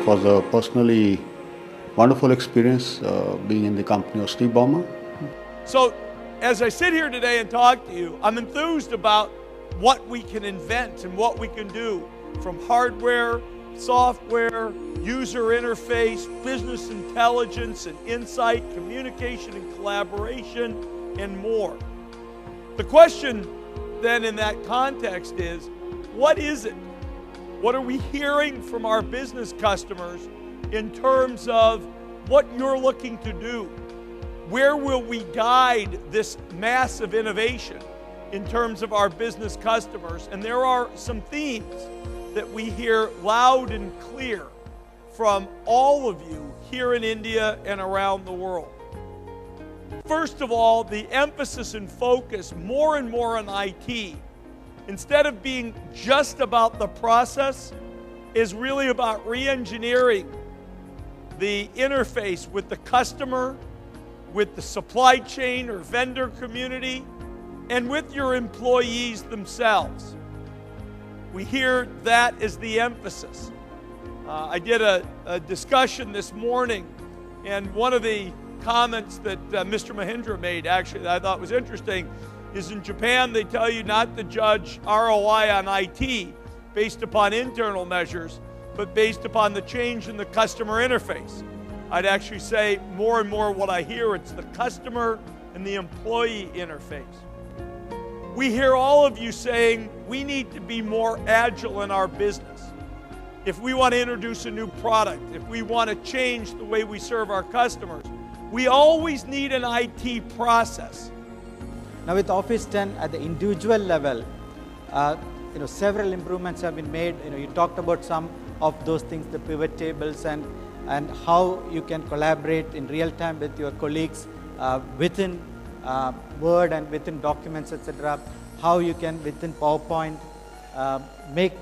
It was a personally wonderful experience being in the company of Steve Ballmer. So as I sit here today and talk to you, I'm enthused about what we can invent and what we can do, from hardware, software, user interface, business intelligence and insight, communication and collaboration, and more. The question then in that context is, what is it? What are we hearing from our business customers in terms of what you're looking to do? Where will we guide this massive innovation in terms of our business customers? And there are some themes that we hear loud and clear from all of you here in India and around the world. First of all, the emphasis and focus more and more on IT, instead of being just about the process, is really about re-engineering the interface with the customer, with the supply chain or vendor community, and with your employees themselves. We hear that as the emphasis. I did a discussion this morning, and one of the comments that Mr. Mahindra made, actually, that I thought was interesting, is in Japan they tell you not to judge ROI on IT based upon internal measures, but based upon the change in the customer interface. I'd actually say more and more what I hear, it's the customer and the employee interface. We hear all of you saying we need to be more agile in our business. If we want to introduce a new product, if we want to change the way we serve our customers, we always need an IT process. Now with Office 10 at the individual level, several improvements have been made. You talked about some of those things, the pivot tables and how you can collaborate in real time with your colleagues within Word and within documents, etc. How you can within PowerPoint make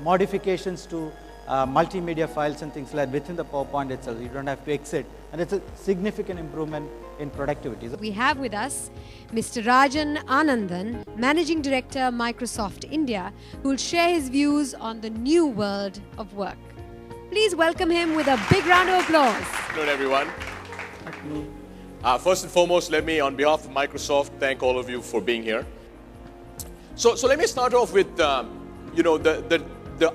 modifications to multimedia files and things like that within the PowerPoint itself. You don't have to exit, and it's a significant improvement in productivity. We have with us Mr. Rajan Anandan, Managing Director, Microsoft India, who will share his views on the new world of work. Please welcome him with a big round of applause. Good afternoon, everyone. First and foremost, let me, on behalf of Microsoft, thank all of you for being here. So let me start off with the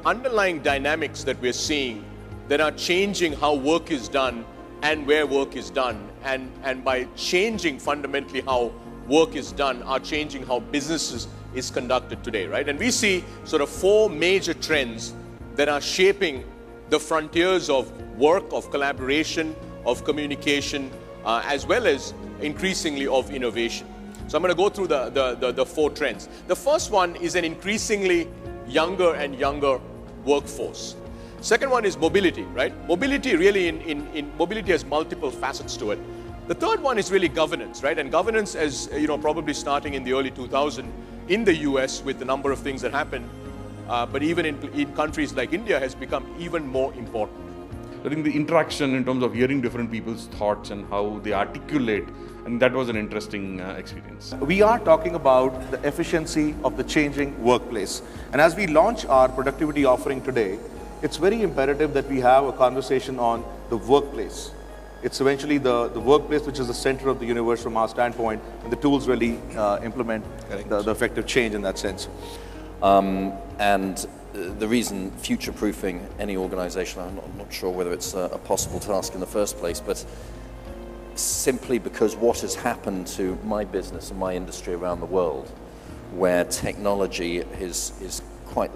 underlying dynamics that we're seeing that are changing how work is done and where work is done. And by changing fundamentally how work is done, are changing how business is conducted today, right? And we see sort of four major trends that are shaping the frontiers of work, of collaboration, of communication, as well as increasingly of innovation. So I'm going to go through the four trends. The first one is an increasingly younger and younger workforce. Second one is mobility, right? Mobility really mobility has multiple facets to it. The third one is really governance, right? And governance, as probably starting in the early 2000s in the US with the number of things that happened, but even in countries like India has become even more important. I think the interaction in terms of hearing different people's thoughts and how they articulate, and that was an interesting experience. We are talking about the efficiency of the changing workplace. And as we launch our productivity offering today, it's very imperative that we have a conversation on the workplace. It's eventually the workplace which is the center of the universe from our standpoint, and the tools really implement the effective change in that sense. And the reason future-proofing any organization, I'm not sure whether it's a possible task in the first place, but simply because what has happened to my business and my industry around the world, where technology is quite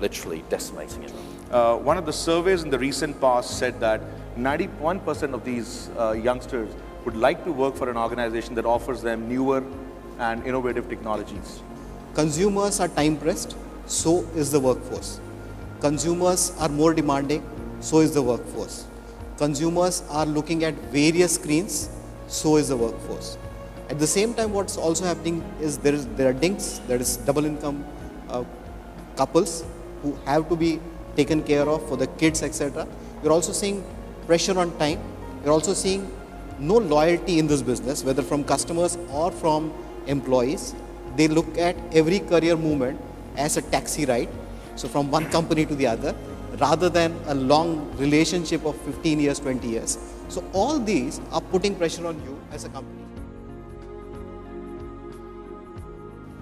literally decimating it. One of the surveys in the recent past said that 91% of these youngsters would like to work for an organization that offers them newer and innovative technologies. Consumers are time-pressed, so is the workforce. Consumers are more demanding, so is the workforce. Consumers are looking at various screens, so is the workforce. At the same time, what's also happening is there are dinks, there is double income couples who have to be taken care of for the kids, etc. You're also seeing pressure on time. You're also seeing no loyalty in this business, whether from customers or from employees. They look at every career movement as a taxi ride, so from one company to the other, rather than a long relationship of 15 years, 20 years. So all these are putting pressure on you as a company.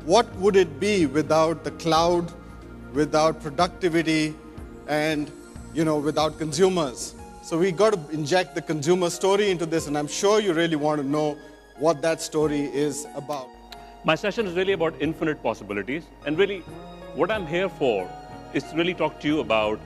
What would it be without the cloud, without productivity, and without consumers? So we got to inject the consumer story into this, and I'm sure you really want to know what that story is about. My session is really about infinite possibilities, and really what I'm here for is to really talk to you about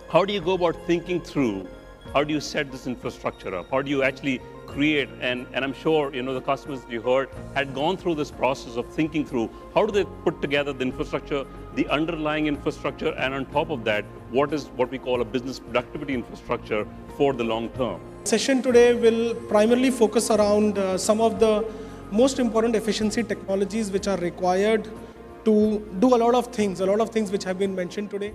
how do you go about thinking through, how do you set this infrastructure up, how do you actually create, and I'm sure the customers that you heard had gone through this process of thinking through how do they put together the infrastructure, the underlying infrastructure, and on top of that, what we call a business productivity infrastructure for the long term. Session today will primarily focus around some of the most important efficiency technologies which are required to do a lot of things which have been mentioned today.